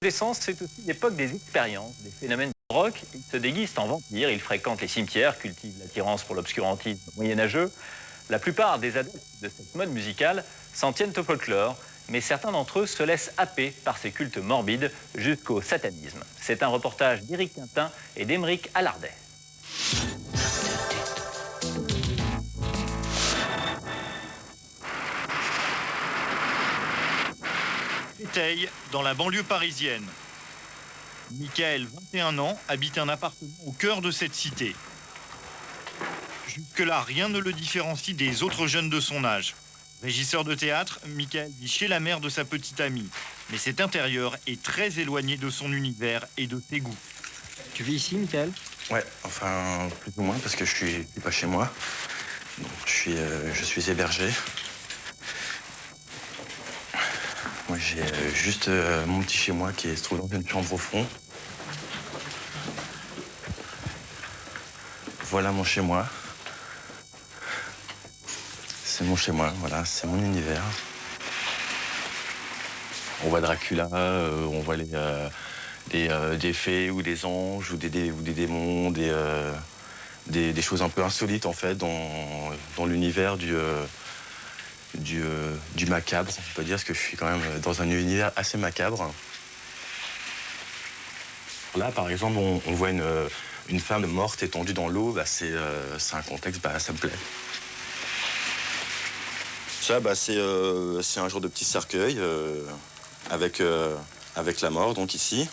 L'adolescence, c'est aussi l'époque des expériences, des phénomènes de rock. Ils se déguisent en vampires, ils fréquentent les cimetières, cultivent l'attirance pour l'obscurantisme moyenâgeux. La plupart des adeptes de cette mode musicale s'en tiennent au folklore, mais certains d'entre eux se laissent happer par ces cultes morbides jusqu'au satanisme. C'est un reportage d'Éric Quintin et d'Émeric Allardet. Créteil, dans la banlieue parisienne. Michael, 21 ans, habite un appartement au cœur de cette cité. Jusque-là, rien ne le différencie des autres jeunes de son âge. Régisseur de théâtre, Michael vit chez la mère de sa petite amie. Mais cet intérieur est très éloigné de son univers et de ses goûts. Tu vis ici, Michael? Ouais, enfin, plus ou moins, parce que je suis pas chez moi. Donc, je suis hébergé. Moi, j'ai juste mon petit chez moi qui se trouve dans une chambre au fond. Voilà mon chez moi. C'est mon chez moi, voilà, c'est mon univers. On voit Dracula, on voit des fées ou des anges ou des démons, des choses un peu insolites en fait dans l'univers du macabre, on peut dire, parce que je suis quand même dans un univers assez macabre. Là, par exemple, on voit une femme morte étendue dans l'eau, bah, c'est un contexte, bah, ça me plaît. Ça, bah, c'est un genre de petit cercueil avec la mort, donc ici.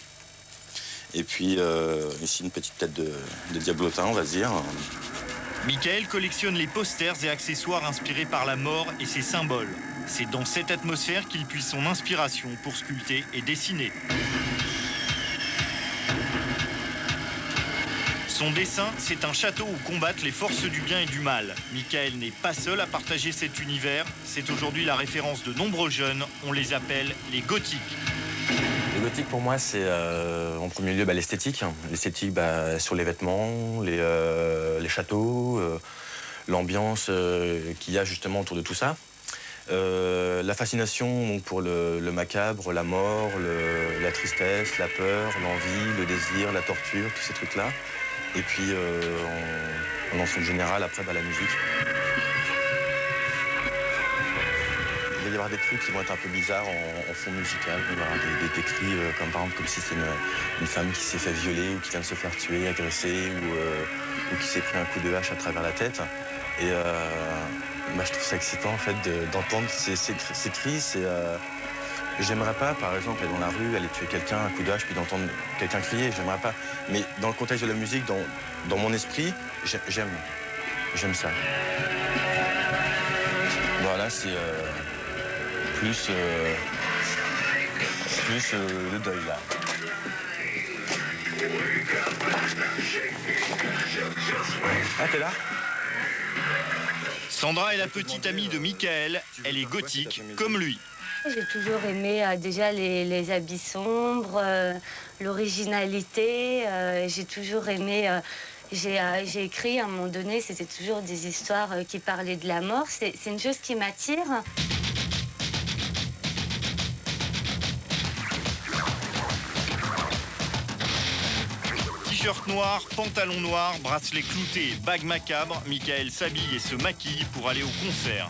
Et puis ici, une petite tête de diablotin, on va dire. Michael collectionne les posters et accessoires inspirés par la mort et ses symboles. C'est dans cette atmosphère qu'il puise son inspiration pour sculpter et dessiner. Son dessin, c'est un château où combattent les forces du bien et du mal. Michael n'est pas seul à partager cet univers. C'est aujourd'hui la référence de nombreux jeunes. On les appelle les gothiques. Le gothique, pour moi, c'est en premier lieu l'esthétique. L'esthétique sur les vêtements, les châteaux, l'ambiance qu'il y a justement autour de tout ça. La fascination donc, pour le macabre, la mort, la tristesse, la peur, l'envie, le désir, la torture, tous ces trucs-là. Et puis, en ensemble général, après, la musique. Il va y avoir des trucs qui vont être un peu bizarres en fond musical. Il va y avoir des cris comme par exemple comme si c'était une femme qui s'est fait violer ou qui vient de se faire tuer, agresser ou qui s'est pris un coup de hache à travers la tête. Et je trouve ça excitant en fait d'entendre ces cris. J'aimerais pas, par exemple, aller dans la rue, aller tuer quelqu'un, un coup de hache, puis d'entendre quelqu'un crier. J'aimerais pas. Mais dans le contexte de la musique, dans mon esprit, j'aime ça. Voilà, c'est plus le deuil, là. Ah, t'es là? Sandra est la petite amie de Michael. Elle est gothique, comme lui. J'ai toujours aimé déjà les habits sombres, l'originalité. J'ai toujours aimé... J'ai écrit à un moment donné, c'était toujours des histoires qui parlaient de la mort. C'est une chose qui m'attire. T-shirt noir, pantalon noir, bracelet clouté, bague macabre, Michael s'habille et se maquille pour aller au concert.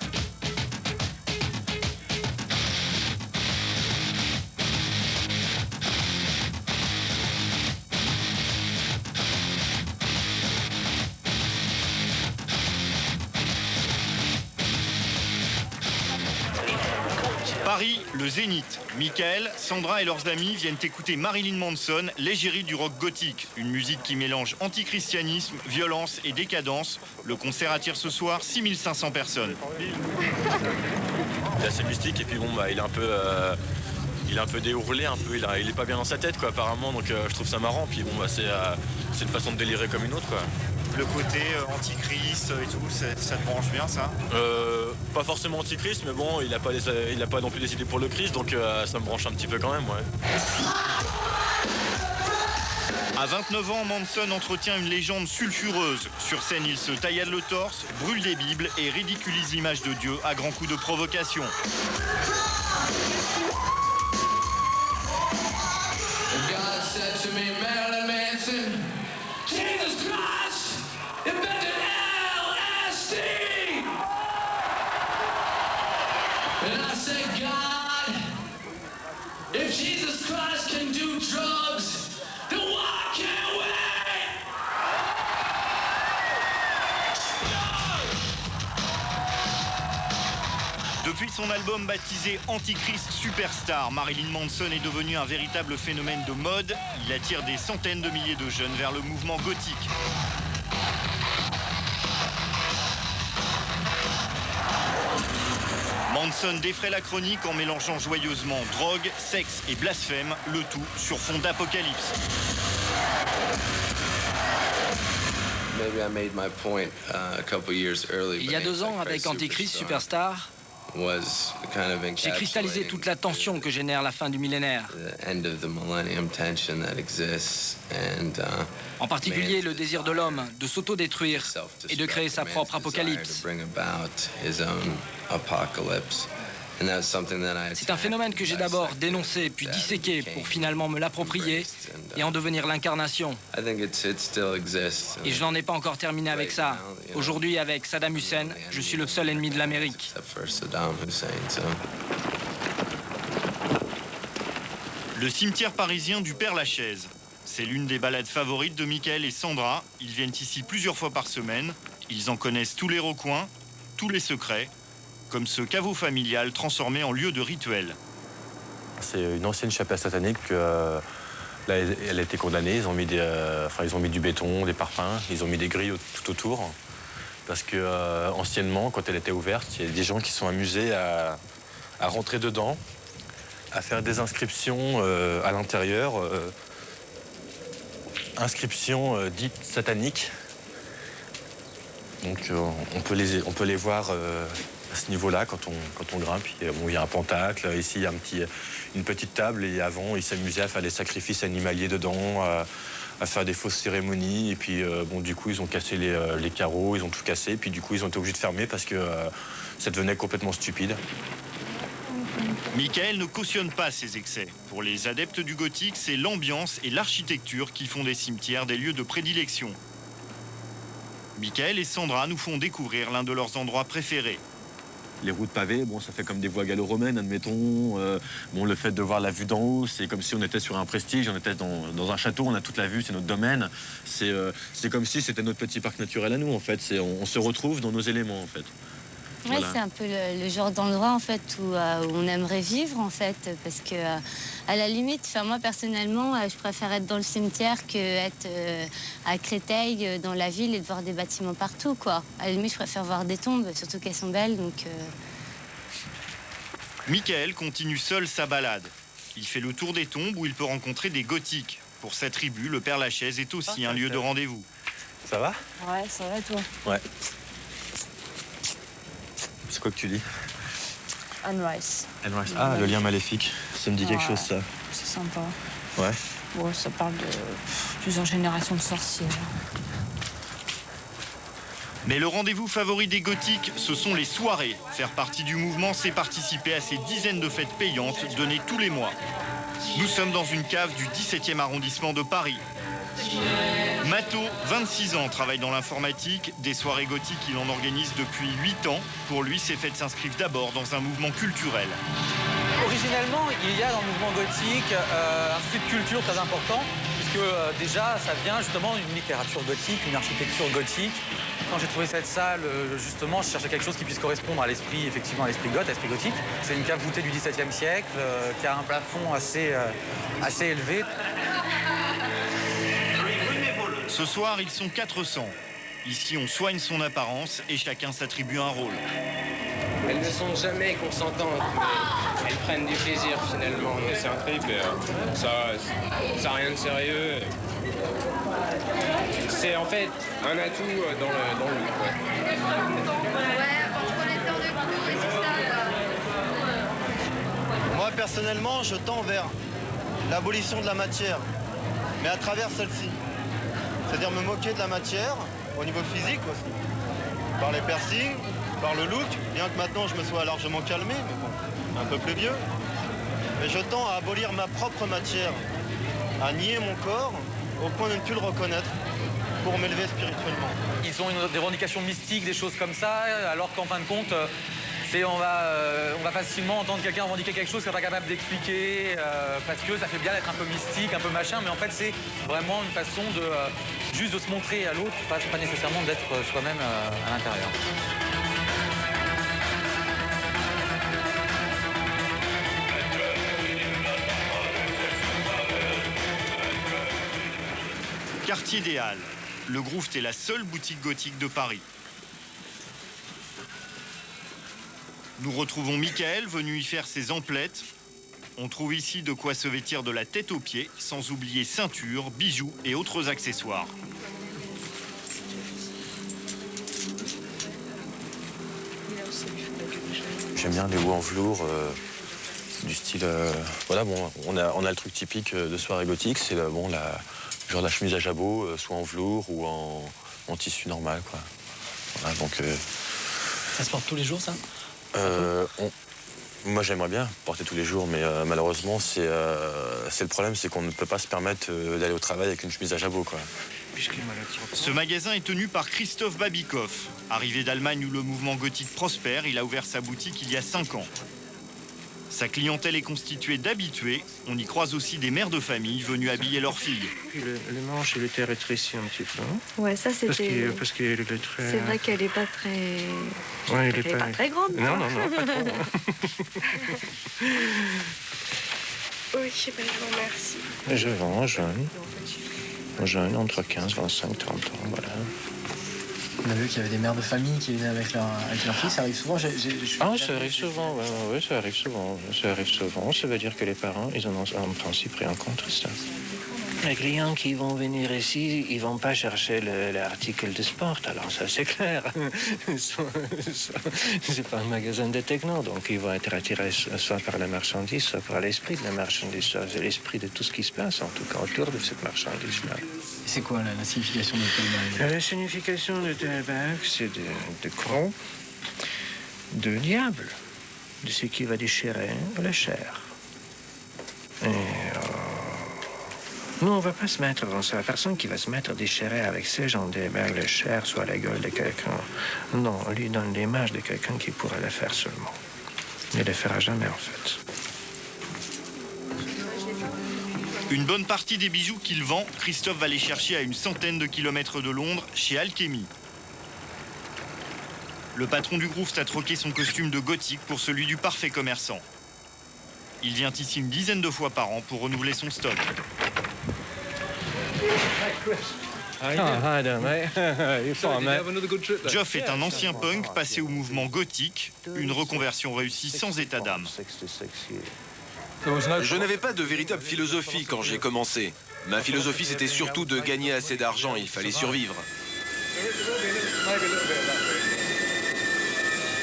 Paris, le Zénith. Michael, Sandra et leurs amis viennent écouter Marilyn Manson, l'égérie du rock gothique. Une musique qui mélange antichristianisme, violence et décadence. Le concert attire ce soir 6500 personnes. Il est assez mystique et puis bon, il est un peu déourlé, il est pas bien dans sa tête quoi apparemment, donc je trouve ça marrant. Puis bon, c'est une façon de délirer comme une autre quoi. Le côté antichrist et tout, ça te branche bien ça? Pas forcément antichrist, mais bon, il a pas non plus des idées pour le Christ, donc ça me branche un petit peu quand même, ouais. À 29 ans, Manson entretient une légende sulfureuse. Sur scène, il se taillade le torse, brûle des bibles et ridiculise l'image de Dieu à grands coups de provocation. If Jesus Christ can do drugs, then why can't we? Depuis son album baptisé Antichrist Superstar, Marilyn Manson est devenu un véritable phénomène de mode. Il attire des centaines de milliers de jeunes vers le mouvement gothique. Manson défraie la chronique en mélangeant joyeusement drogue, sexe et blasphème, le tout sur fond d'apocalypse. Il y a 2 ans, avec Antichrist Superstar, j'ai cristallisé toute la tension que génère la fin du millénaire. En particulier le désir de l'homme de s'autodétruire et de créer sa propre apocalypse. C'est un phénomène que j'ai d'abord dénoncé puis disséqué pour finalement me l'approprier et en devenir l'incarnation. Et je n'en ai pas encore terminé avec ça. Aujourd'hui, avec Saddam Hussein, je suis le seul ennemi de l'Amérique. Le cimetière parisien du Père-Lachaise. C'est l'une des balades favorites de Mickaël et Sandra. Ils viennent ici plusieurs fois par semaine. Ils en connaissent tous les recoins, tous les secrets, comme ce caveau familial transformé en lieu de rituel. C'est une ancienne chapelle satanique. Là, elle a été condamnée. Ils ont mis du béton, des parpaings, ils ont mis des grilles tout autour. Parce que anciennement, quand elle était ouverte, il y a des gens qui sont amusés à rentrer dedans, à faire des inscriptions à l'intérieur, inscriptions dites sataniques. Donc on peut les voir à ce niveau-là quand on grimpe. Il y a un pentacle, ici il y a une petite table et avant ils s'amusaient à faire des sacrifices animaliers dedans, à faire des fausses cérémonies et puis du coup ils ont cassé les carreaux, ils ont tout cassé et puis du coup ils ont été obligés de fermer parce que ça devenait complètement stupide. Mickaël ne cautionne pas ces excès. Pour les adeptes du gothique, c'est l'ambiance et l'architecture qui font des cimetières des lieux de prédilection. Mickaël et Sandra nous font découvrir l'un de leurs endroits préférés. Les routes pavées, ça fait comme des voies gallo-romaines, admettons. Le fait de voir la vue d'en haut, c'est comme si on était sur un prestige, on était dans un château, on a toute la vue, c'est notre domaine. C'est comme si c'était notre petit parc naturel à nous, en fait. On se retrouve dans nos éléments, en fait. Oui, voilà. C'est un peu le genre d'endroit en fait où on aimerait vivre en fait, parce que à la limite, moi personnellement, je préfère être dans le cimetière que être à Créteil, dans la ville et de voir des bâtiments partout, quoi. À la limite, je préfère voir des tombes, surtout qu'elles sont belles, donc. Mickaël continue seul sa balade. Il fait le tour des tombes où il peut rencontrer des gothiques. Pour sa tribu, le Père-Lachaise est aussi un lieu de rendez-vous. Ça va? Ouais, ça va toi? Ouais. C'est quoi que tu lis? Anne Rice. Anne Rice. Ah, le lien maléfique. Ça me dit quelque chose, ça. C'est sympa. Ouais. Bon, ça parle de plusieurs générations de sorcières. Mais le rendez-vous favori des gothiques, ce sont les soirées. Faire partie du mouvement, c'est participer à ces dizaines de fêtes payantes données tous les mois. Nous sommes dans une cave du 17e arrondissement de Paris. Mato, 26 ans, travaille dans l'informatique. Des soirées gothiques, il en organise depuis 8 ans. Pour lui, ces fêtes s'inscrivent d'abord dans un mouvement culturel. Originellement, il y a dans le mouvement gothique un flux de culture très important, puisque déjà, ça vient justement d'une littérature gothique, une architecture gothique. Quand j'ai trouvé cette salle, justement, je cherchais quelque chose qui puisse correspondre à l'esprit, effectivement, à l'esprit gothique. C'est une cave voûtée du XVIIe siècle, qui a un plafond assez élevé. Ce soir, ils sont 400. Ici, on soigne son apparence et chacun s'attribue un rôle. Elles ne sont jamais consentantes, mais elles prennent du plaisir finalement. C'est un trip, ça n'a rien de sérieux. C'est en fait un atout dans le look. Moi, personnellement, je tends vers l'abolition de la matière, mais à travers celle-ci. C'est-à-dire me moquer de la matière, au niveau physique aussi, par les piercings, par le look, bien que maintenant je me sois largement calmé, mais bon, un peu plus vieux. Mais je tends à abolir ma propre matière, à nier mon corps, au point de ne plus le reconnaître, pour m'élever spirituellement. Ils ont des revendications mystiques, des choses comme ça, alors qu'en fin de compte, C'est on va facilement entendre quelqu'un revendiquer quelque chose qu'il n'est pas capable d'expliquer parce que ça fait bien d'être un peu mystique, un peu machin, mais en fait c'est vraiment une façon de juste de se montrer à l'autre, pas nécessairement d'être soi-même à l'intérieur. Quartier des Halles. Le Groove est la seule boutique gothique de Paris. Nous retrouvons Michael venu y faire ses emplettes. On trouve ici de quoi se vêtir de la tête aux pieds, sans oublier ceinture, bijoux et autres accessoires. J'aime bien les hauts en velours, du style... voilà, bon, on a le truc typique de soirée gothique, c'est bon, genre la chemise à jabot, soit en velours ou en tissu normal, quoi. Voilà, donc... Ça se porte tous les jours, ça? Moi, j'aimerais bien porter tous les jours, mais malheureusement, c'est le problème, c'est qu'on ne peut pas se permettre d'aller au travail avec une chemise à jabot, quoi. Ce magasin est tenu par Christophe Babikoff. Arrivé d'Allemagne où le mouvement gothique prospère, il a ouvert sa boutique il y a 5 ans. Sa clientèle est constituée d'habitués. On y croise aussi des mères de famille venues habiller leurs filles. Puis le manche, il était rétréci un petit peu. Ouais, ça c'était... Parce qu'il est très... C'est vrai qu'elle n'est pas très... Ouais, elle n'est pas très grande. Non, pas trop. Oui, je vous remercie. Je vends jeune, entre 15, 25, 30 ans, voilà. On a vu qu'il y avait des mères de famille qui venaient avec leur fils. Ça arrive souvent. Ça arrive souvent, oui, ça arrive souvent. Ça veut dire que les parents, ils en ont en principe pris en compte ça. Les clients qui vont venir ici, ils vont pas chercher l'article de sport, alors ça c'est clair. C'est pas un magasin de techno, donc ils vont être attirés soit par la marchandise, soit par l'esprit de la marchandise, soit l'esprit de tout ce qui se passe, en tout cas autour de cette marchandise-là. C'est quoi la signification de Telbag? La signification de Telbag, c'est de gros, de diable, de ce qui va déchirer la chair. Et nous, on ne va pas se mettre dans ça. La personne qui va se mettre à déchirer avec ces gens déballe la chair soit la gueule de quelqu'un. Non, on lui donne l'image de quelqu'un qui pourrait le faire seulement. Il ne le fera jamais, en fait. Une bonne partie des bijoux qu'il vend, Christophe va les chercher à une centaine de kilomètres de Londres, chez Alchemy. Le patron du groupe a troqué son costume de gothique pour celui du parfait commerçant. Il vient ici une dizaine de fois par an pour renouveler son stock. Geoff est un ancien punk passé au mouvement gothique, une reconversion réussie sans état d'âme. Je n'avais pas de véritable philosophie quand j'ai commencé. Ma philosophie, c'était surtout de gagner assez d'argent, il fallait survivre.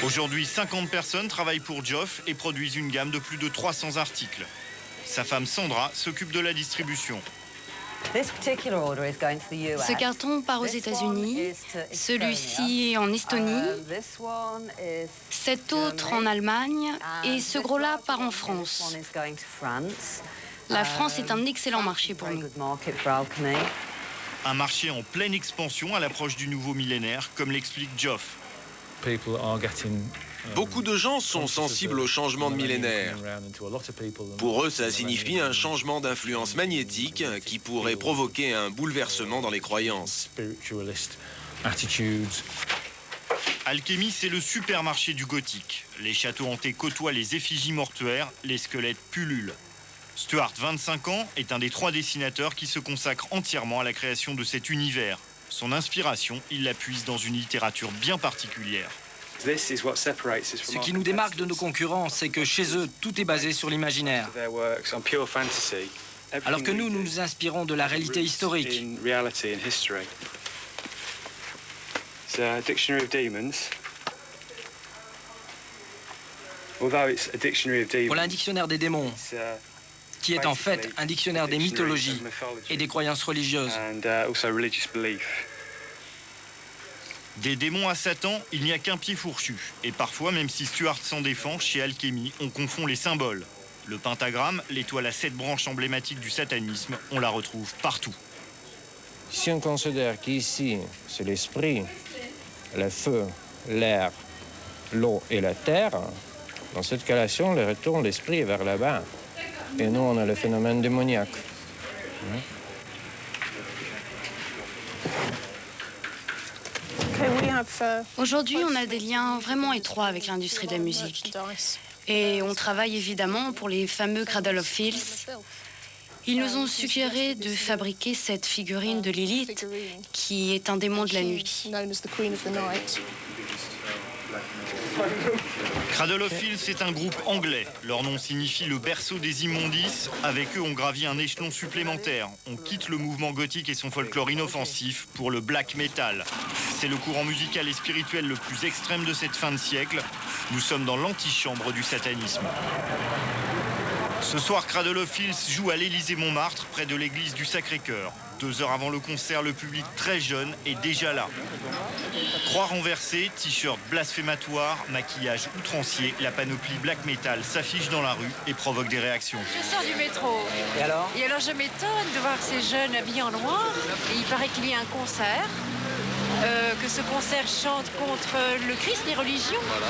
Aujourd'hui, 50 personnes travaillent pour Geoff et produisent une gamme de plus de 300 articles. Sa femme Sandra s'occupe de la distribution. Ce carton part aux États-Unis, celui-ci en Estonie, cet autre en Allemagne et ce gros-là part en France. La France est un excellent marché pour nous. Un marché en pleine expansion à l'approche du nouveau millénaire, comme l'explique Geoff. Beaucoup de gens sont sensibles au changement de millénaire. Pour eux, ça signifie un changement d'influence magnétique qui pourrait provoquer un bouleversement dans les croyances. Alchemy, c'est le supermarché du gothique. Les châteaux hantés côtoient les effigies mortuaires, les squelettes pullulent. Stuart, 25 ans, est un des 3 dessinateurs qui se consacre entièrement à la création de cet univers. Son inspiration, il la puise dans une littérature bien particulière. Ce qui nous démarque de nos concurrents, c'est que chez eux, tout est basé sur l'imaginaire. Alors que nous nous inspirons de la réalité historique. Voilà un dictionnaire des démons, qui est en fait un dictionnaire des mythologies et des croyances religieuses. Des démons à Satan, il n'y a qu'un pied fourchu. Et parfois, même si Stuart s'en défend, chez Alchemy, on confond les symboles. Le pentagramme, l'étoile à 7 branches emblématique du satanisme, on la retrouve partout. Si on considère qu'ici, c'est l'esprit, le feu, l'air l'eau et la terre, dans cette collation, le retour d'esprit est vers là-bas. Et nous, on a le phénomène démoniaque. Aujourd'hui, on a des liens vraiment étroits avec l'industrie de la musique. Et on travaille évidemment pour les fameux Cradle of Filth. Ils nous ont suggéré de fabriquer cette figurine de Lilith, qui est un démon de la nuit. Cradle of Filth, c'est un groupe anglais. Leur nom signifie le berceau des immondices. Avec eux, on gravit un échelon supplémentaire. On quitte le mouvement gothique et son folklore inoffensif pour le black metal. C'est le courant musical et spirituel le plus extrême de cette fin de siècle. Nous sommes dans l'antichambre du satanisme. Ce soir, Cradle of Filth joue à l'Élysée-Montmartre, près de l'église du Sacré-Cœur. 2 heures avant le concert, le public très jeune est déjà là. Croix renversée, t-shirt blasphématoire, maquillage outrancier, la panoplie black metal s'affiche dans la rue et provoque des réactions. Je sors du métro. Et alors je m'étonne de voir ces jeunes habillés en noir. Et il paraît qu'il y a un concert. Que ce concert chante contre le Christ, les religions. Voilà.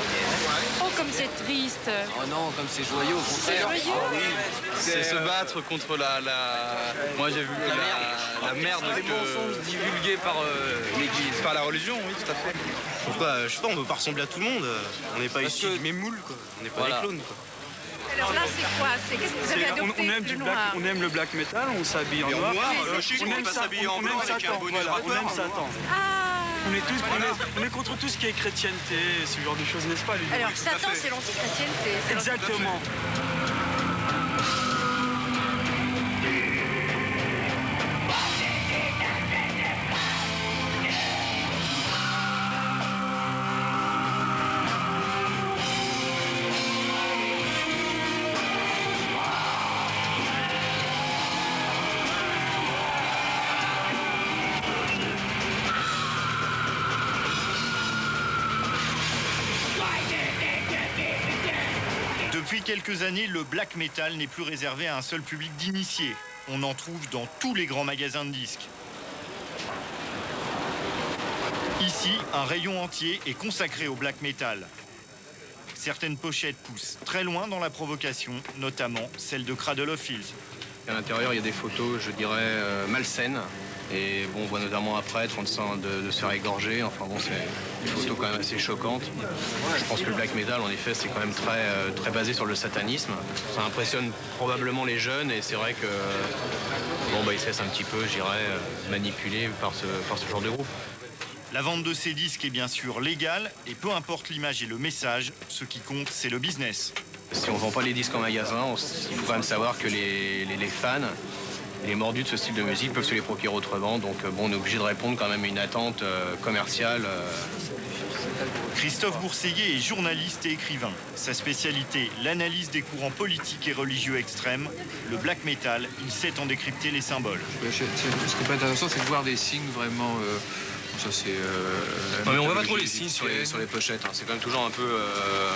Oh, comme c'est triste. Oh non, comme c'est joyeux au contraire. C'est joyeux. Ah oui. C'est se battre contre la... Moi j'ai vu la merde les mensonges divulgués par l'Église. Par la religion, oui, tout à fait. Pourquoi, je sais pas, on veut pas ressembler à tout le monde. On n'est pas issus du même moule, quoi. On n'est pas des clones, quoi. Alors là, c'est quoi? Qu'est-ce que vous avez adopté? On aime le black metal, on s'habille en noir. On aime s'habiller en blanc avec un bonnet. On aime Satan. On est contre tout ce qui est chrétienté, ce genre de choses, n'est-ce pas, Ludo? Alors, Satan, c'est l'anti-chrétienté. Exactement. Depuis quelques années, le black metal n'est plus réservé à un seul public d'initiés. On en trouve dans tous les grands magasins de disques. Ici, un rayon entier est consacré au black metal. Certaines pochettes poussent très loin dans la provocation, notamment celle de Cradle of Filth. À l'intérieur, il y a des photos, je dirais, malsaines. Et bon, on voit notamment un prêtre en train de se faire égorger. Enfin bon, c'est des photos quand même assez choquantes. Je pense que le black metal, en effet, c'est quand même très basé sur le satanisme. Ça impressionne probablement les jeunes et c'est vrai que bon, ils se laissent un petit peu, je dirais, manipuler par ce genre de groupe. La vente de ces disques est bien sûr légale et peu importe l'image et le message, ce qui compte, c'est le business. Si on ne vend pas les disques en magasin, il faut quand même savoir que les fans, les mordus de ce style de musique peuvent se les procurer autrement. Donc bon, on est obligé de répondre quand même à une attente commerciale. Christophe Bourseillet est journaliste et écrivain. Sa spécialité, l'analyse des courants politiques et religieux extrêmes. Le black metal, il sait en décrypter les symboles. Ce qui est pas intéressant, c'est de voir des signes vraiment... Ça, c'est... Non, mais on voit pas trop les signes sur les pochettes. Hein. C'est quand même toujours un peu...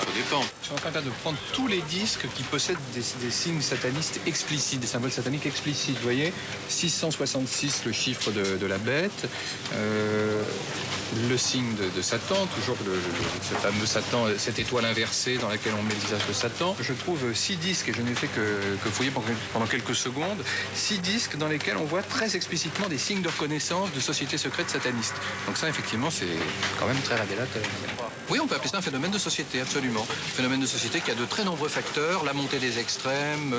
Ça dépend. Je suis en train de prendre tous les disques qui possèdent des signes satanistes explicites, des symboles sataniques explicites. Vous voyez, 666, le chiffre de la bête. Le signe de Satan, toujours ce fameux Satan, cette étoile inversée dans laquelle on met le visage de Satan. Je trouve 6 disques, et je n'ai fait que fouiller pendant quelques secondes, 6 disques dans lesquels on voit très explicitement des signes de reconnaissance de sociétés secrètes satanistes. Donc ça, effectivement, c'est quand même très révélateur. Oui, on peut appeler ça un phénomène de société, absolument. Phénomène de société qui a de très nombreux facteurs, la montée des extrêmes,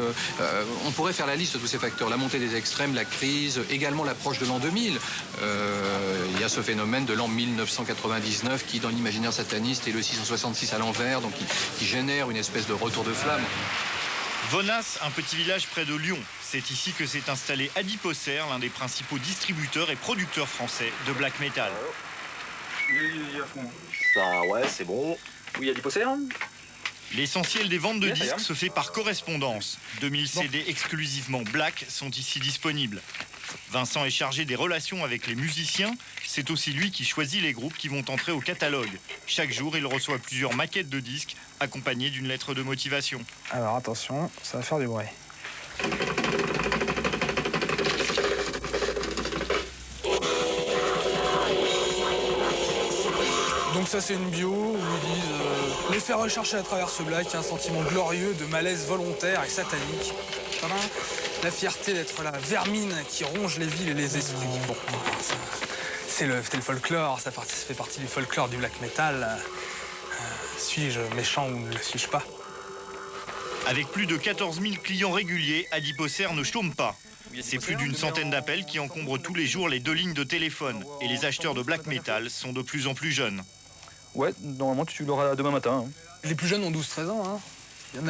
on pourrait faire la liste de tous ces facteurs, la montée des extrêmes, la crise, également l'approche de l'an 2000. Il y a ce phénomène de l'an 1999 qui, dans l'imaginaire sataniste, est le 666 à l'envers, donc qui génère une espèce de retour de flamme. Vonas, un petit village près de Lyon. C'est ici que s'est installé Adiposer, l'un des principaux distributeurs et producteurs français de black metal. Ça, ouais, c'est bon. Oui, Adiposer. L'essentiel des ventes de disques se fait par correspondance. 2000 CD exclusivement black sont ici disponibles. Vincent est chargé des relations avec les musiciens. C'est aussi lui qui choisit les groupes qui vont entrer au catalogue. Chaque jour, il reçoit plusieurs maquettes de disques accompagnées d'une lettre de motivation. Alors attention, ça va faire du bruit. Donc ça c'est une bio où ils disent les faire rechercher à travers ce black un sentiment glorieux de malaise volontaire et satanique. Tadam. La fierté d'être la vermine qui ronge les villes et les esprits. Bon, c'est le folklore, ça fait partie du folklore du black metal. Suis-je méchant ou ne le suis-je pas? Avec plus de 14 000 clients réguliers, Adiposer ne chôme pas. C'est plus d'une centaine d'appels qui encombrent tous les jours les 2 lignes de téléphone. Et les acheteurs de black metal sont de plus en plus jeunes. Ouais, normalement tu l'auras demain matin. Hein. Les plus jeunes ont 12-13 ans. Hein.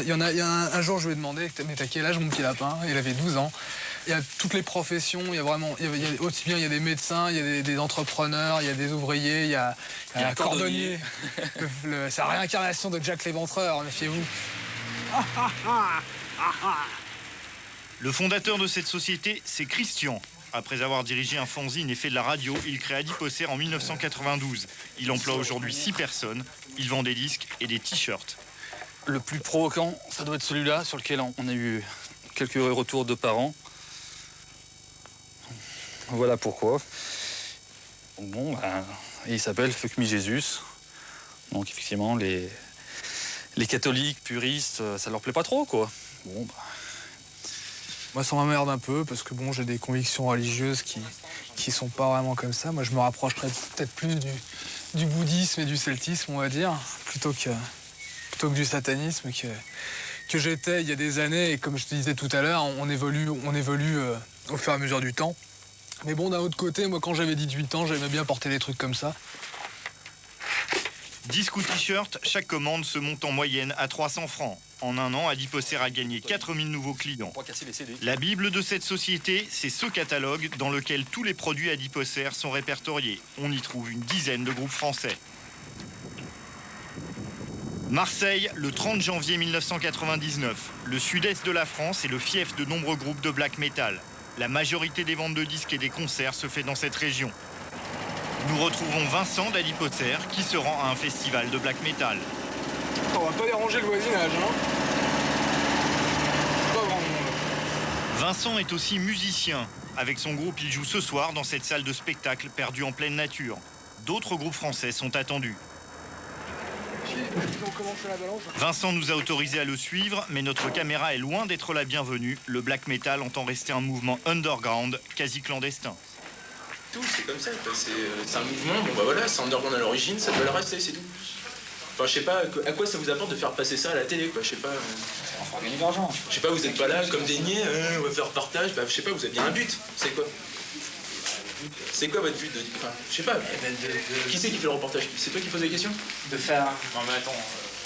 Il y en a un jour, je lui ai demandé, mais t'as quel âge mon petit lapin? Il avait 12 ans. Il y a toutes les professions, aussi bien il y a des médecins, il y a des entrepreneurs, il y a des ouvriers, il y a un cordonnier. C'est la réincarnation de Jack l'Éventreur, méfiez-vous. Le fondateur de cette société, c'est Christian. Après avoir dirigé un fanzine et fait de la radio, il crée Adiposer en 1992. Il emploie aujourd'hui 6 personnes. Il vend des disques et des t-shirts. Le plus provoquant, ça doit être celui-là, sur lequel on a eu quelques retours de parents. Voilà pourquoi. Bon, il s'appelle Fuck Me Jesus. Donc effectivement, les catholiques, puristes, ça leur plaît pas trop, quoi. Bon, Moi, ça m'emmerde un peu, parce que bon, j'ai des convictions religieuses qui sont pas vraiment comme ça. Moi, je me rapprocherais peut-être plus du bouddhisme et du celtisme, on va dire, plutôt que du satanisme que j'étais il y a des années. Et comme je te disais tout à l'heure, on évolue au fur et à mesure du temps. Mais bon, d'un autre côté, moi, quand j'avais 18 ans, j'aimais bien porter des trucs comme ça. Disques ou t-shirts, chaque commande se monte en moyenne à 300 francs. En un an, Adiposer a gagné 4000 nouveaux clients. La bible de cette société, c'est ce catalogue dans lequel tous les produits Adiposer sont répertoriés. On y trouve une dizaine de groupes français. Marseille, le 30 janvier 1999. Le sud-est de la France est le fief de nombreux groupes de black metal. La majorité des ventes de disques et des concerts se fait dans cette région. Nous retrouvons Vincent d'Adiposer qui se rend à un festival de black metal. On va pas déranger le voisinage, hein. Pas grand monde. Vincent est aussi musicien. Avec son groupe, il joue ce soir dans cette salle de spectacle perdue en pleine nature. D'autres groupes français sont attendus. Vincent nous a autorisé à le suivre, mais notre caméra est loin d'être la bienvenue. Le black metal entend rester un mouvement underground, quasi clandestin. Tout, c'est comme ça, c'est un mouvement, bon bah voilà, c'est underground à l'origine, ça doit le rester, c'est tout. Enfin, je sais pas, à quoi ça vous apporte de faire passer ça à la télé, quoi, je sais pas. On va gagner de l'argent. Je sais pas, vous êtes pas là comme des niais, on va faire reportage, bah je sais pas, vous avez bien un but, c'est quoi? C'est quoi votre but de... Enfin, je sais pas, qui c'est qui fait le reportage? C'est toi qui poses des questions? De faire Non mais attends...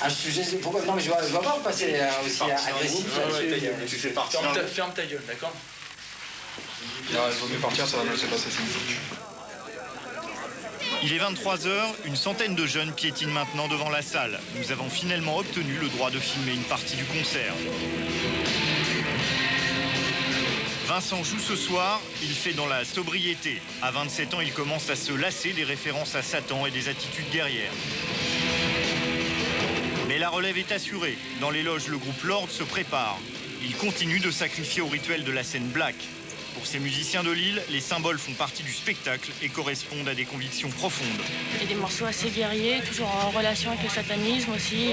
un sujet... Pourquoi? Non mais je vois pas passer aussi agressif là-dessus. Tu fais partir. Ferme ta gueule, d'accord? Il vaut mieux partir, ça va mal se passer. Il est 23 h, une centaine de jeunes piétinent maintenant devant la salle. Nous avons finalement obtenu le droit de filmer une partie du concert. Vincent joue ce soir, il fait dans la sobriété. À 27 ans, il commence à se lasser des références à Satan et des attitudes guerrières. Mais la relève est assurée. Dans les loges, le groupe Lord se prépare. Il continue de sacrifier au rituel de la scène black. Pour ces musiciens de Lille, les symboles font partie du spectacle et correspondent à des convictions profondes. Il y a des morceaux assez guerriers, toujours en relation avec le satanisme aussi.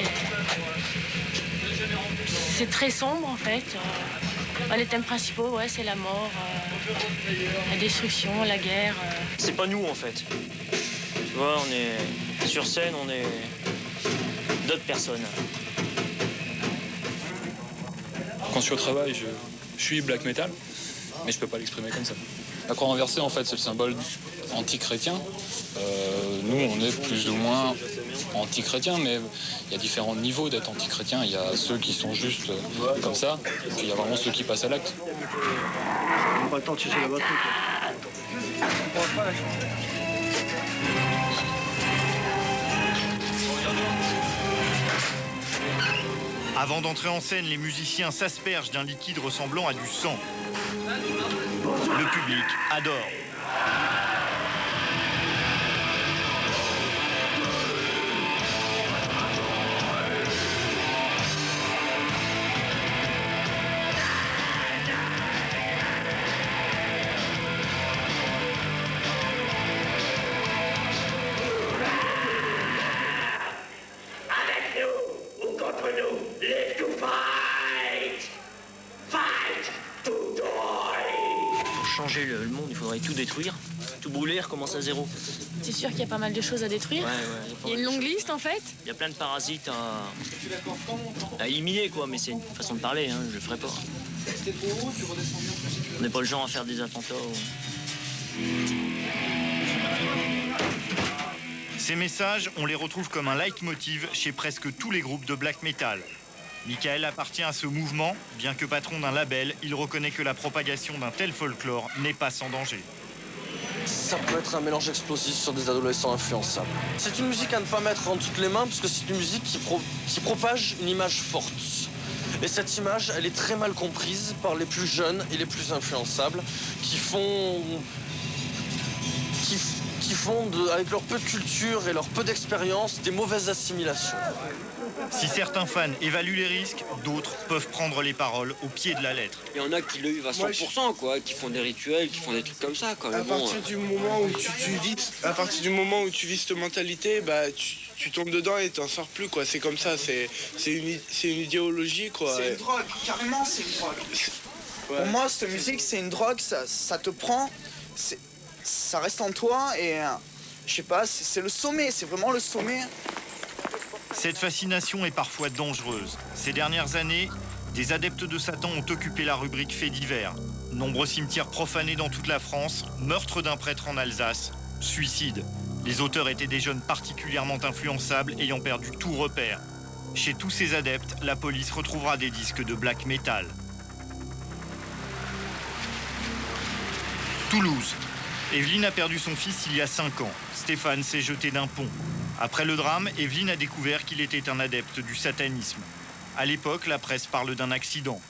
C'est très sombre en fait. Les thèmes principaux, ouais, c'est la mort, la destruction, la guerre. C'est pas nous en fait. Tu vois, on est sur scène, on est d'autres personnes. Quand je suis au travail, je suis black metal, mais je peux pas l'exprimer comme ça. La croix renversée, en fait, c'est le symbole anti-chrétien. Nous, on est plus ou moins anti-chrétiens, mais il y a différents niveaux d'être anti-chrétien. Il y a ceux qui sont juste comme ça, et puis il y a vraiment ceux qui passent à l'acte. On n'a pas le temps de chercher la batterie. Avant d'entrer en scène, les musiciens s'aspergent d'un liquide ressemblant à du sang. Le public adore. changer le monde, il faudrait tout détruire, tout brûler, recommencer à zéro. C'est sûr qu'il y a pas mal de choses à détruire. Il y a une longue liste en fait. Il y a plein de parasites à éliminer, quoi, mais c'est une façon de parler, hein, je le ferai pas. On n'est pas le genre à faire des attentats. Ces messages, on les retrouve comme un leitmotiv chez presque tous les groupes de black metal. Michael appartient à ce mouvement, bien que patron d'un label, il reconnaît que la propagation d'un tel folklore n'est pas sans danger. Ça peut être un mélange explosif sur des adolescents influençables. C'est une musique à ne pas mettre en toutes les mains parce que c'est une musique qui propage une image forte. Et cette image, elle est très mal comprise par les plus jeunes et les plus influençables qui font avec leur peu de culture et leur peu d'expérience, des mauvaises assimilations. Si certains fans évaluent les risques, d'autres peuvent prendre les paroles au pied de la lettre. Il y en a qui le vivent à 100%, quoi, qui font des rituels, qui font des trucs comme ça, quoi. À partir du moment où tu vis cette mentalité, bah tu tombes dedans et t'en sors plus, quoi. C'est comme ça, c'est une idéologie, quoi. C'est une drogue, carrément, c'est une drogue. Ouais. Pour moi, cette musique, c'est une drogue, ça te prend, ça reste en toi et je sais pas, c'est le sommet, c'est vraiment le sommet. Cette fascination est parfois dangereuse. Ces dernières années, des adeptes de Satan ont occupé la rubrique faits divers. Nombreux cimetières profanés dans toute la France, meurtre d'un prêtre en Alsace, suicide. Les auteurs étaient des jeunes particulièrement influençables ayant perdu tout repère. Chez tous ces adeptes, la police retrouvera des disques de black metal. Toulouse. Evelyne a perdu son fils il y a 5 ans. Stéphane s'est jeté d'un pont. Après le drame, Evelyne a découvert qu'il était un adepte du satanisme. À l'époque, la presse parle d'un accident.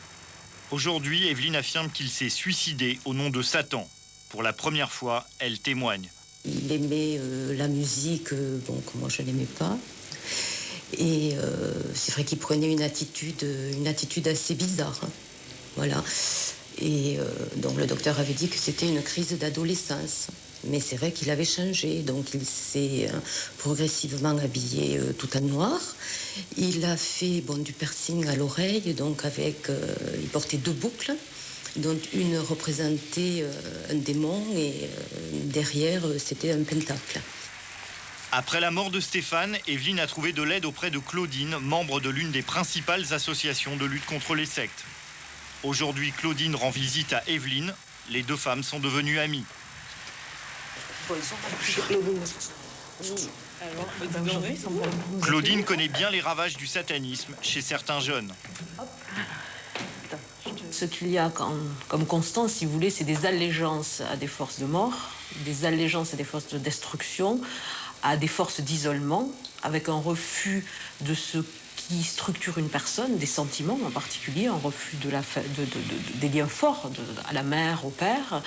Aujourd'hui, Evelyne affirme qu'il s'est suicidé au nom de Satan. Pour la première fois, elle témoigne. Il aimait la musique, que moi je n'aimais pas. Et c'est vrai qu'il prenait une attitude assez bizarre. Hein. Voilà. Et donc le docteur avait dit que c'était une crise d'adolescence. Mais c'est vrai qu'il avait changé, donc il s'est progressivement habillé tout en noir. Il a fait du piercing à l'oreille, donc il portait 2 boucles, dont une représentait un démon et derrière c'était un pentacle. Après la mort de Stéphane, Evelyne a trouvé de l'aide auprès de Claudine, membre de l'une des principales associations de lutte contre les sectes. Aujourd'hui, Claudine rend visite à Evelyne. Les 2 femmes sont devenues amies. Claudine connaît bien les ravages du satanisme chez certains jeunes. Ce qu'il y a comme constant, si vous voulez, c'est des allégeances à des forces de mort, des allégeances à des forces de destruction, à des forces d'isolement, avec un refus de ce qui structure une personne, des sentiments en particulier, un refus des liens forts à la mère, au père,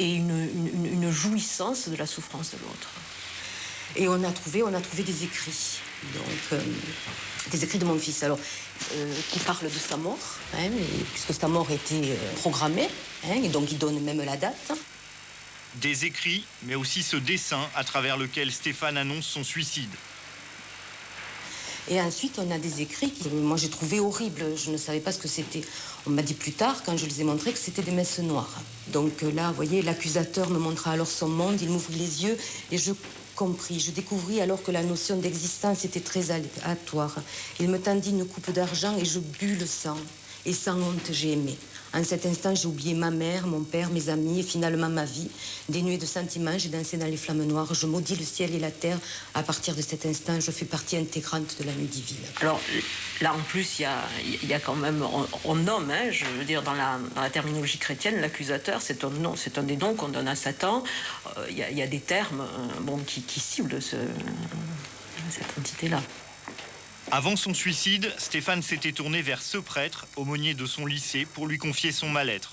et une jouissance de la souffrance de l'autre. Et on a trouvé des écrits, donc des écrits de mon fils, qui parlent de sa mort, puisque sa mort était programmée, et donc il donne même la date. Des écrits, mais aussi ce dessin à travers lequel Stéphane annonce son suicide. Et ensuite, on a des écrits que moi j'ai trouvé horribles. Je ne savais pas ce que c'était. On m'a dit plus tard, quand je les ai montrés, que c'était des messes noires. Donc là, vous voyez, l'accusateur me montra alors son monde, il m'ouvrit les yeux et je compris. Je découvris alors que la notion d'existence était très aléatoire. Il me tendit une coupe d'argent et je bus le sang. Et sans honte, j'ai aimé. En cet instant, j'ai oublié ma mère, mon père, mes amis et finalement ma vie. Dénuée de sentiments, j'ai dansé dans les flammes noires. Je maudis le ciel et la terre. À partir de cet instant, je fais partie intégrante de la nuit divine. Alors là, en plus, il y a quand même... On nomme, je veux dire, dans la terminologie chrétienne, l'accusateur, c'est un des noms qu'on donne à Satan. Il y a des termes qui ciblent cette entité-là. Avant son suicide, Stéphane s'était tourné vers ce prêtre, aumônier de son lycée, pour lui confier son mal-être.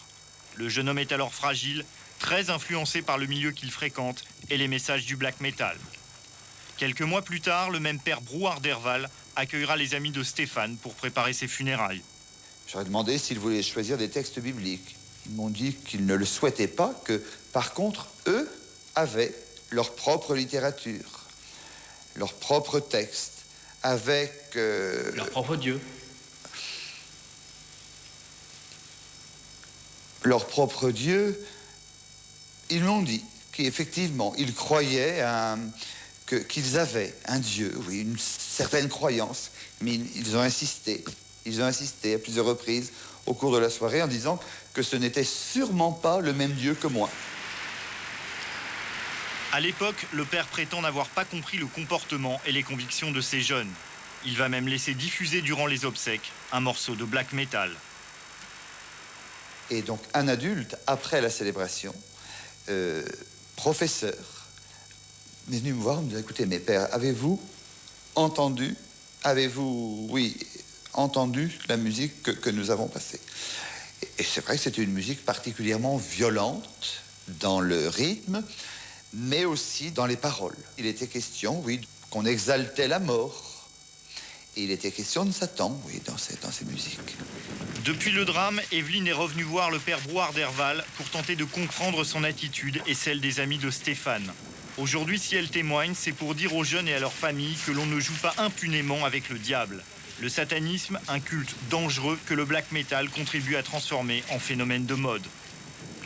Le jeune homme est alors fragile, très influencé par le milieu qu'il fréquente et les messages du black metal. Quelques mois plus tard, le même père Brouard d'Herval accueillera les amis de Stéphane pour préparer ses funérailles. J'aurais demandé s'ils voulaient choisir des textes bibliques. Ils m'ont dit qu'ils ne le souhaitaient pas, que par contre, eux avaient leur propre littérature, leur propre texte. Avec... leur propre Dieu. leur propre Dieu, ils l'ont dit, qu'effectivement, ils croyaient qu'ils avaient un Dieu, oui, une certaine croyance, mais ils ont insisté à plusieurs reprises au cours de la soirée en disant que ce n'était sûrement pas le même Dieu que moi. À l'époque, le père prétend n'avoir pas compris le comportement et les convictions de ces jeunes. Il va même laisser diffuser durant les obsèques un morceau de black metal. Et donc, un adulte, après la célébration, professeur, est venu me voir et me dire, écoutez, mes pères, avez-vous entendu la musique que nous avons passée? Et c'est vrai que c'était une musique particulièrement violente dans le rythme, mais aussi dans les paroles. Il était question, oui, qu'on exaltait la mort. Et il était question de Satan, oui, dans ces musiques. Depuis le drame, Evelyne est revenue voir le père Brouard d'Herval pour tenter de comprendre son attitude et celle des amis de Stéphane. Aujourd'hui, si elle témoigne, c'est pour dire aux jeunes et à leurs familles que l'on ne joue pas impunément avec le diable. Le satanisme, un culte dangereux que le black metal contribue à transformer en phénomène de mode.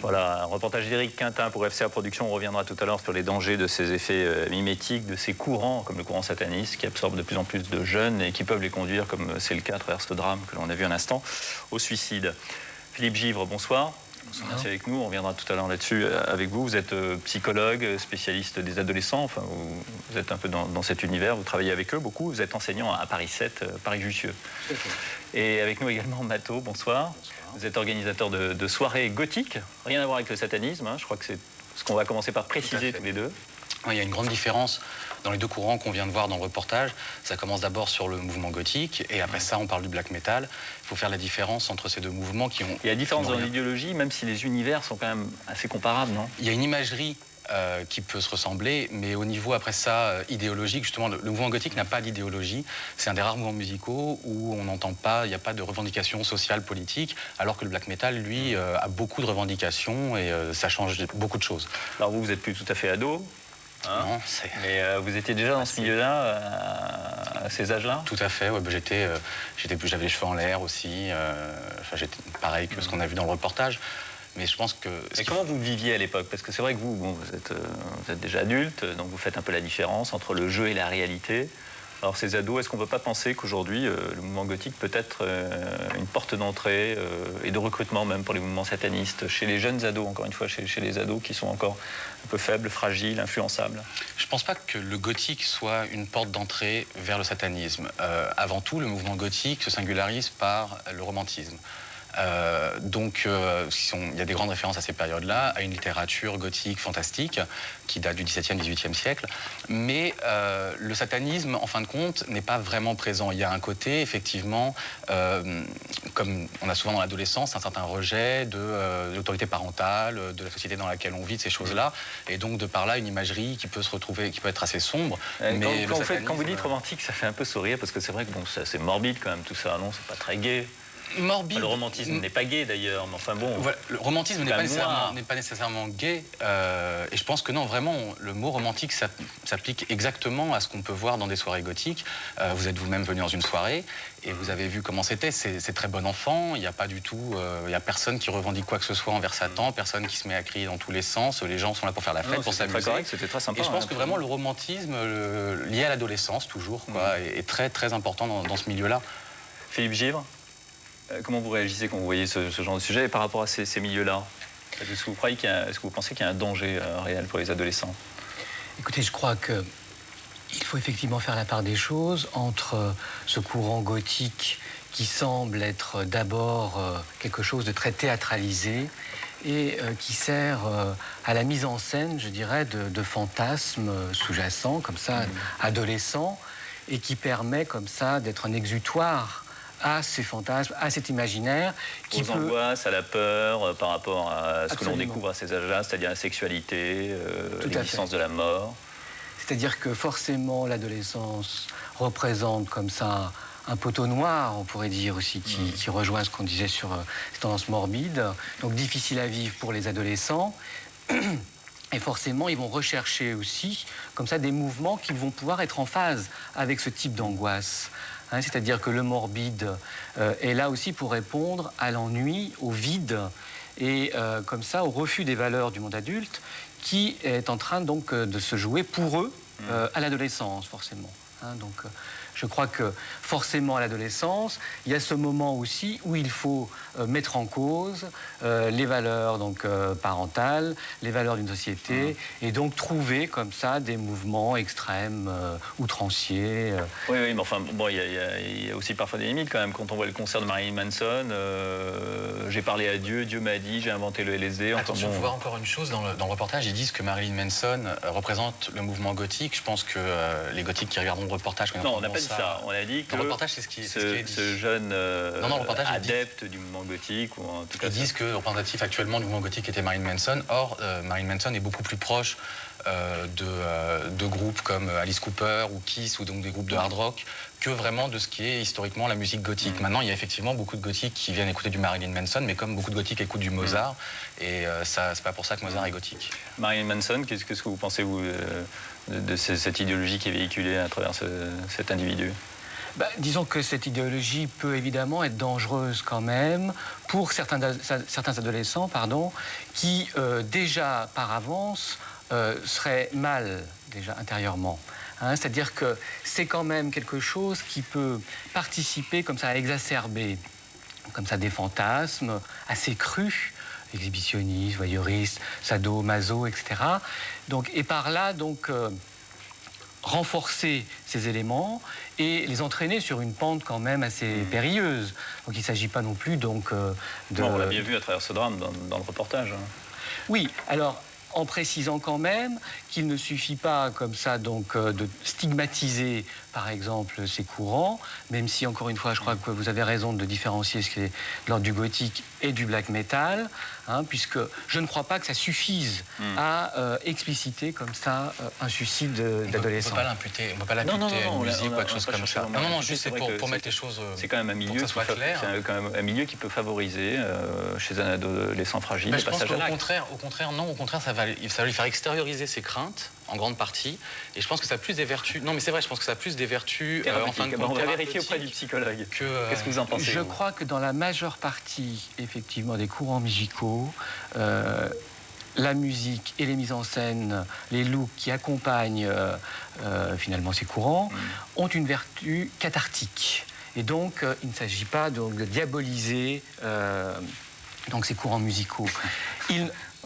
Voilà, un reportage d'Éric Quintin pour FCA Productions. On reviendra tout à l'heure sur les dangers de ces effets mimétiques, de ces courants, comme le courant sataniste, qui absorbent de plus en plus de jeunes et qui peuvent les conduire, comme c'est le cas à travers ce drame que l'on a vu un instant, au suicide. Philippe Givre, bonsoir. Merci avec nous, on reviendra tout à l'heure là-dessus avec vous. Vous êtes psychologue, spécialiste des adolescents, enfin, vous êtes un peu dans cet univers, vous travaillez avec eux beaucoup, vous êtes enseignant à Paris 7, Paris-Jussieu. Et avec nous également Mato, bonsoir. Vous êtes organisateur de soirées gothiques, rien à voir avec le satanisme, hein. Je crois que c'est ce qu'on va commencer par préciser tous les deux. Il y a une grande différence dans les deux courants qu'on vient de voir dans le reportage. Ça commence d'abord sur le mouvement gothique et après ça on parle du black metal. Il faut faire la différence entre ces deux mouvements qui ont... Il y a différence dans l'idéologie, même si les univers sont quand même assez comparables, non? Il y a une imagerie qui peut se ressembler, mais au niveau après ça idéologique, justement le mouvement gothique n'a pas d'idéologie. C'est un des rares mouvements musicaux où on n'entend pas, il n'y a pas de revendications sociales, politiques, alors que le black metal, lui, a beaucoup de revendications et ça change beaucoup de choses. Alors vous êtes plus tout à fait ado. Hein, non, mais vous étiez déjà dans ce milieu-là, à ces âges-là? Tout à fait, ouais, j'avais les cheveux en l'air aussi, j'étais pareil que ce qu'on a vu dans le reportage. Mais je pense que... Mais comment vous viviez à l'époque? Parce que c'est vrai que vous êtes déjà adulte, donc vous faites un peu la différence entre le jeu et la réalité. Alors ces ados, est-ce qu'on ne peut pas penser qu'aujourd'hui, le mouvement gothique peut être une porte d'entrée et de recrutement même pour les mouvements satanistes, chez les jeunes ados, encore une fois, chez les ados qui sont encore un peu faibles, fragiles, influençables? Je ne pense pas que le gothique soit une porte d'entrée vers le satanisme. Avant tout, le mouvement gothique se singularise par le romantisme. Il y a des grandes références à ces périodes-là, à une littérature gothique fantastique qui date du XVIIe, XVIIIe siècle. Mais le satanisme, en fin de compte, n'est pas vraiment présent. Il y a un côté, effectivement, comme on a souvent dans l'adolescence, un certain rejet de l'autorité parentale, de la société dans laquelle on vit, de ces choses-là. Et donc, de par là, une imagerie qui peut se retrouver, qui peut être assez sombre. Mais quand vous dites romantique, ça fait un peu sourire, parce que c'est vrai que bon, c'est morbide quand même tout ça, non? C'est pas très gai. Morbide. Le romantisme n'est pas gai d'ailleurs, mais enfin bon... Voilà, le romantisme n'est pas nécessairement gai, et je pense que non, vraiment, le mot romantique s'applique exactement à ce qu'on peut voir dans des soirées gothiques. Vous êtes vous-même venu dans une soirée, et vous avez vu comment c'était, c'est très bon enfant, il n'y a pas du tout... il n'y a personne qui revendique quoi que ce soit envers Satan, personne qui se met à crier dans tous les sens, les gens sont là pour faire la fête, pour s'amuser. C'était très sympa. Et je pense que vraiment le romantisme lié à l'adolescence, toujours, quoi, est très très important dans ce milieu-là. Philippe Givre, comment vous réagissez quand vous voyez ce genre de sujet et par rapport à ces milieux-là? Est-ce que vous pensez qu'il y a un danger réel pour les adolescents? Écoutez, je crois qu'il faut effectivement faire la part des choses entre ce courant gothique qui semble être d'abord quelque chose de très théâtralisé et qui sert à la mise en scène, je dirais, de fantasmes sous-jacents, comme ça, adolescents, et qui permet comme ça d'être un exutoire à ces fantasmes, à cet imaginaire qui aux angoisses, à la peur par rapport à ce que l'on découvre à ces âges-là, c'est-à-dire la sexualité, l'existence de la mort. C'est-à-dire que forcément l'adolescence représente comme ça un poteau noir, on pourrait dire aussi, qui rejoint ce qu'on disait sur ces tendances morbides, donc difficile à vivre pour les adolescents. Et forcément, ils vont rechercher aussi, comme ça, des mouvements qui vont pouvoir être en phase avec ce type d'angoisse. C'est-à-dire que le morbide est là aussi pour répondre à l'ennui, au vide, et comme ça au refus des valeurs du monde adulte qui est en train donc de se jouer pour eux à l'adolescence forcément. Donc je crois que forcément à l'adolescence, il y a ce moment aussi où il faut mettre en cause les valeurs donc, parentales, les valeurs d'une société, et donc trouver comme ça des mouvements extrêmes, outranciers. Oui, mais enfin, bon, il y a aussi parfois des limites quand même. Quand on voit le concert de Marilyn Manson, j'ai parlé à Dieu, Dieu m'a dit, j'ai inventé le LSD. Attention, il faut voir encore une chose, dans le reportage, ils disent que Marilyn Manson représente le mouvement gothique. Je pense que les gothiques qui regarderont le reportage... Non, on n'a pas dit ça. On a dit que ce jeune adepte du mouvement gothique, ou en tout cas... Ils disent que le représentatif actuellement du mouvement gothique était Marilyn Manson. Or, Marilyn Manson est beaucoup plus proche de groupes comme Alice Cooper ou Kiss, ou donc des groupes de hard rock, que vraiment de ce qui est historiquement la musique gothique. Maintenant, il y a effectivement beaucoup de gothiques qui viennent écouter du Marilyn Manson, mais comme beaucoup de gothiques écoutent du Mozart, et c'est pas pour ça que Mozart est gothique. Marilyn Manson, qu'est-ce que vous pensez, vous, de cette idéologie qui est véhiculée à travers cet individu? Disons que cette idéologie peut évidemment être dangereuse quand même pour certains adolescents qui déjà par avance seraient mal déjà intérieurement. C'est-à-dire que c'est quand même quelque chose qui peut participer comme ça à exacerber comme ça des fantasmes assez crus, exhibitionnistes, voyeuristes, sado-maso, etc. Donc, et par là donc renforcer ces éléments et les entraîner sur une pente quand même assez périlleuse. Donc il ne s'agit pas non plus donc de... Non, on l'a bien vu à travers ce drame dans le reportage. Oui, alors en précisant quand même qu'il ne suffit pas comme ça donc de stigmatiser par exemple ces courants, même si encore une fois je crois que vous avez raison de différencier ce qui est de l'ordre du gothique et du black metal, puisque je ne crois pas que ça suffise à expliciter comme ça un suicide d'adolescent. On ne peut pas l'imputer à une musique ou quelque chose comme ça. Non, juste pour mettre les choses... C'est quand même un milieu un milieu qui peut favoriser chez un adolescent fragile le passage à l'acte. Au contraire, ça va lui faire extérioriser ses craintes en grande partie, et je pense que ça a plus des vertus. Non, mais c'est vrai, je pense que ça a plus des vertus. En fin de compte, on va vérifier auprès du psychologue. Qu'est-ce que vous en pensez? Je crois que dans la majeure partie, effectivement, des courants musicaux, la musique et les mises en scène, les looks qui accompagnent finalement ces courants, ont une vertu cathartique. Et donc, il ne s'agit pas donc de diaboliser donc ces courants musicaux.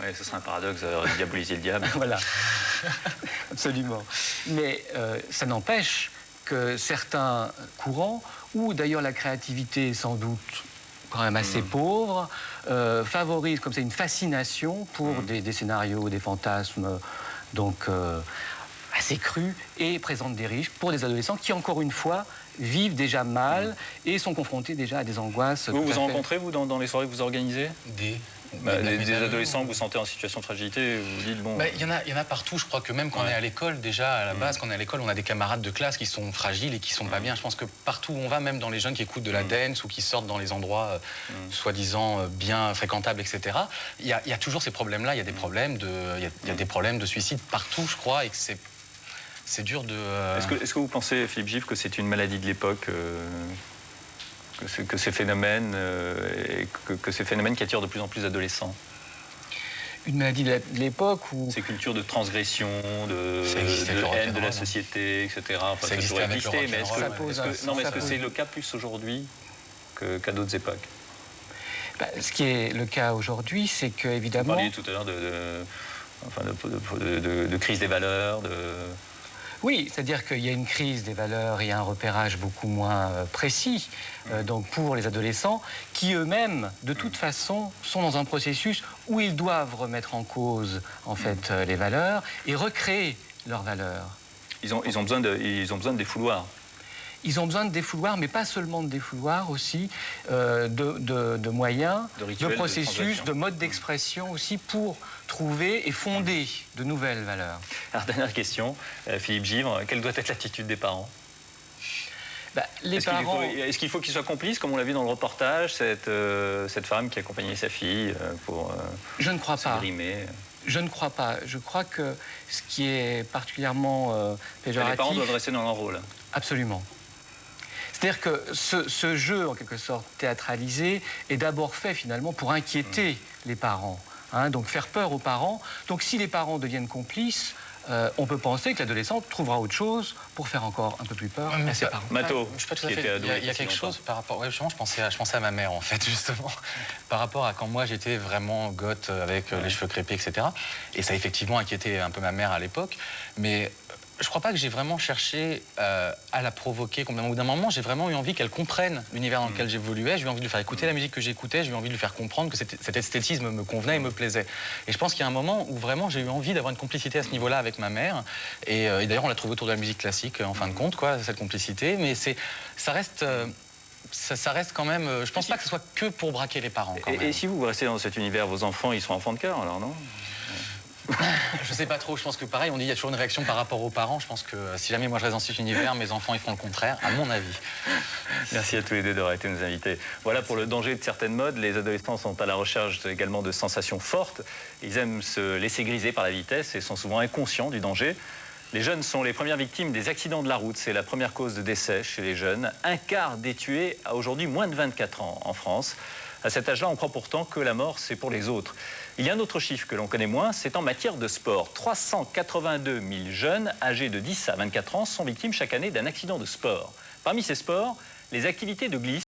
Oui, ce serait un paradoxe de diaboliser le diable. Voilà, absolument. Mais ça n'empêche que certains courants, où d'ailleurs la créativité est sans doute quand même assez pauvre, favorisent comme ça une fascination pour des scénarios, des fantasmes donc assez crus, et présentent des risques pour des adolescents qui, encore une fois, vivent déjà mal et sont confrontés déjà à des angoisses. Vous rencontrez, vous, dans les soirées que vous organisez des adolescents que vous sentez en situation de fragilité, vous dites bon... Il y en a partout, je crois que même quand on est à l'école, déjà à la base, quand on est à l'école, on a des camarades de classe qui sont fragiles et qui sont pas bien. Je pense que partout où on va, même dans les jeunes qui écoutent de la dance ou qui sortent dans les endroits soi-disant bien fréquentables, etc., il y a toujours ces problèmes-là, il y a des problèmes de suicide partout, je crois, et que c'est dur de... Est-ce que vous pensez, Philippe Gifre, que c'est une maladie de l'époque que ces phénomènes, que ces phénomènes qui attirent de plus en plus d'adolescents? Une maladie de l'époque où... Ces cultures de transgression, de haine de la société, etc. Enfin, ça pourrait exister, mais est-ce que c'est le cas plus aujourd'hui qu'à d'autres époques? Ce qui est le cas aujourd'hui, c'est que, évidemment... Vous parliez tout à l'heure de crise des valeurs, Oui, c'est-à-dire qu'il y a une crise des valeurs et un repérage beaucoup moins précis donc pour les adolescents qui eux-mêmes, de toute façon, sont dans un processus où ils doivent remettre en cause en fait les valeurs et recréer leurs valeurs. Ils ont besoin de défouloirs. Ils ont besoin de défouloirs, mais pas seulement de défouloirs, aussi de moyens, de processus, de modes d'expression aussi pour trouver et fonder de nouvelles valeurs. Alors, dernière question, Philippe Givre, quelle doit être l'attitude des parents? Est-ce qu'il faut qu'ils soient complices, comme on l'a vu dans le reportage, cette femme qui accompagnait sa fille pour Je ne crois pas. Grimer. Je ne crois pas. Je crois que ce qui est particulièrement péjoratif... Les parents doivent rester dans leur rôle. Absolument. C'est-à-dire que ce jeu, en quelque sorte, théâtralisé, est d'abord fait, finalement, pour inquiéter les parents. Hein, donc faire peur aux parents. Donc si les parents deviennent complices, on peut penser que l'adolescent trouvera autre chose pour faire encore un peu plus peur à ses parents. Mato, je suis pas tout à fait. Il y a quelque chose par rapport. Ouais, justement, je pensais à ma mère en fait, justement, par rapport à quand moi j'étais vraiment goth avec les cheveux crépés, etc. Et ça a effectivement inquiété un peu ma mère à l'époque, mais je crois pas que j'ai vraiment cherché à la provoquer complètement. Au bout d'un moment, j'ai vraiment eu envie qu'elle comprenne l'univers dans lequel j'évoluais. J'ai eu envie de lui faire écouter la musique que j'écoutais. J'ai eu envie de lui faire comprendre que cet esthétisme me convenait et me plaisait. Et je pense qu'il y a un moment où vraiment j'ai eu envie d'avoir une complicité à ce niveau-là avec ma mère. Et d'ailleurs, on l'a trouvé autour de la musique classique, en fin de compte, quoi, cette complicité. Mais ça reste... Ça reste quand même... Je pense pas que ce soit que pour braquer les parents, quand même. Et si vous restez dans cet univers, vos enfants, ils sont enfants de cœur, alors, non? Je sais pas trop, je pense que pareil, on dit qu'il y a toujours une réaction par rapport aux parents. Je pense que si jamais moi je reste dans cet univers, mes enfants ils font le contraire, à mon avis. Merci à tous les deux d'avoir été nos invités. Voilà pour le danger de certaines modes. Les adolescents sont à la recherche également de sensations fortes. Ils aiment se laisser griser par la vitesse et sont souvent inconscients du danger. Les jeunes sont les premières victimes des accidents de la route. C'est la première cause de décès chez les jeunes. Un quart des tués a aujourd'hui moins de 24 ans en France. À cet âge-là, on croit pourtant que la mort, c'est pour les autres. Il y a un autre chiffre que l'on connaît moins, c'est en matière de sport. 382 000 jeunes âgés de 10 à 24 ans sont victimes chaque année d'un accident de sport. Parmi ces sports, les activités de glisse